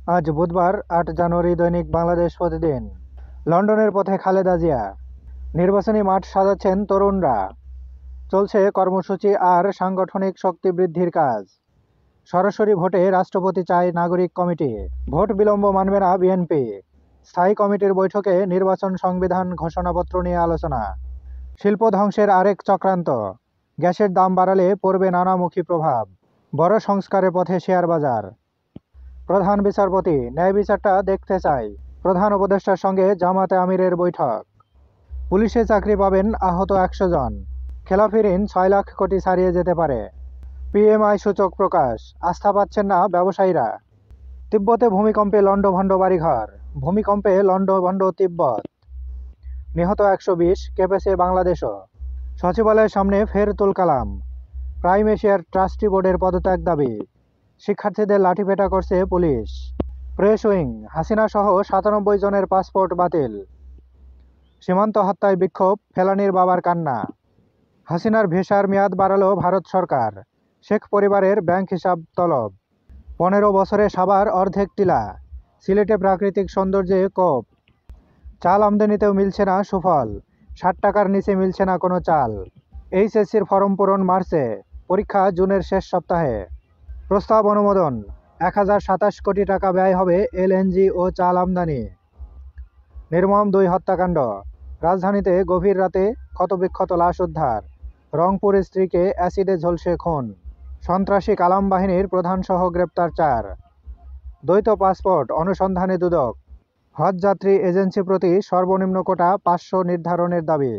আজ বুধবার ৮ জানুয়ারি দৈনিক বাংলাদেশ প্রতিদিন। লন্ডনের পথে খালেদা জিয়া। নির্বাচনী মাঠ সাজাচ্ছেন তরুণরা। চলছে কর্মসূচি আর সাংগঠনিক শক্তি বৃদ্ধির কাজ। সরাসরি ভোটে রাষ্ট্রপতি চায় নাগরিক কমিটি। ভোট বিলম্ব মানবে না বিএনপি। স্থায়ী কমিটির বৈঠকে নির্বাচন সংবিধান ঘোষণাপত্র নিয়ে আলোচনা। শিল্প ধ্বংসের আরেক চক্রান্ত। গ্যাসের দাম বাড়ালে পড়বে নানামুখী প্রভাব। বড় সংস্কারের পথে শেয়ার বাজার। প্রধান বিচারপতি ন্যায় বিচারটা দেখতে চাই। প্রধান উপদেষ্টার সঙ্গে জামাতে আমিরের বৈঠক। পুলিশে চাকরি পাবেন আহত ১০০ জন। খেলাফি ঋণ ৬ লাখ কোটি ছাড়িয়ে যেতে পারে। পিএমআই সূচক প্রকাশ, আস্থা পাচ্ছেন না ব্যবসায়ীরা। তিব্বতে ভূমিকম্পে লণ্ডভণ্ড বাড়িঘর। ভূমিকম্পে লণ্ডভণ্ড তিব্বত। নিহত ১২০, কেঁপেছে বাংলাদেশও। সচিবালয়ের সামনে ফের তুলকালাম। প্রাইম এশিয়ার ট্রাস্টি বোর্ডের পদত্যাগ দাবি। শিক্ষার্থীদের লাঠিপেটা করছে পুলিশ। প্রেস উইং, হাসিনা সহ ৯৭ জনের পাসপোর্ট বাতিল। সীমান্ত হত্যায় বিক্ষোভ, ফেলানীর বাবার কান্না। হাসিনার ভিসার মেয়াদ বাড়ালো ভারত সরকার। শেখ পরিবারের ব্যাংক হিসাব তলব। ১৫ বছরে সাভার অর্ধেক টিলা। সিলেটে প্রাকৃতিক সৌন্দর্যে কোপ। চাল আমদানিতেও মিলছে না সুফল। ৬০ টাকার নিচে মিলছে না কোনো চাল। এইচএসসির ফরম পূরণ মার্চে, পরীক্ষা জুনের শেষ সপ্তাহে। প্রস্তাব অনুমোদন, ১,০২৭ কোটি টাকা ব্যয় হবে এলএনজি ও চাল আমদানি। নির্মম ২ হত্যাকাণ্ড। রাজধানীতে গভীর রাতে ক্ষতবিক্ষত লাশ উদ্ধার। রংপুর স্ত্রীকে অ্যাসিডে ঝলসে খুন। সন্ত্রাসী কালাম বাহিনীর প্রধানসহ গ্রেপ্তার ৪। দ্বৈত পাসপোর্ট অনুসন্ধানে দুদক। হজযাত্রী এজেন্সি প্রতি সর্বনিম্ন কোটা ৫০০ নির্ধারণের দাবি।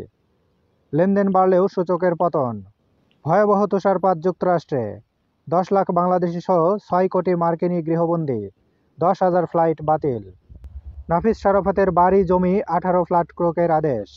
লেনদেন বাড়লেও সূচকের পতন। ভয়াবহ তুষারপাত যুক্তরাষ্ট্রে। ১০ লাখ বাংলাদেশি সহ ৬ কোটি মার্কিনী গৃহবন্দী। ১০,০০০ ফ্লাইট বাতিল। নাফিস শরাফতের বাড়ি জমি ১৮ ফ্ল্যাট ক্রোকের আদেশ।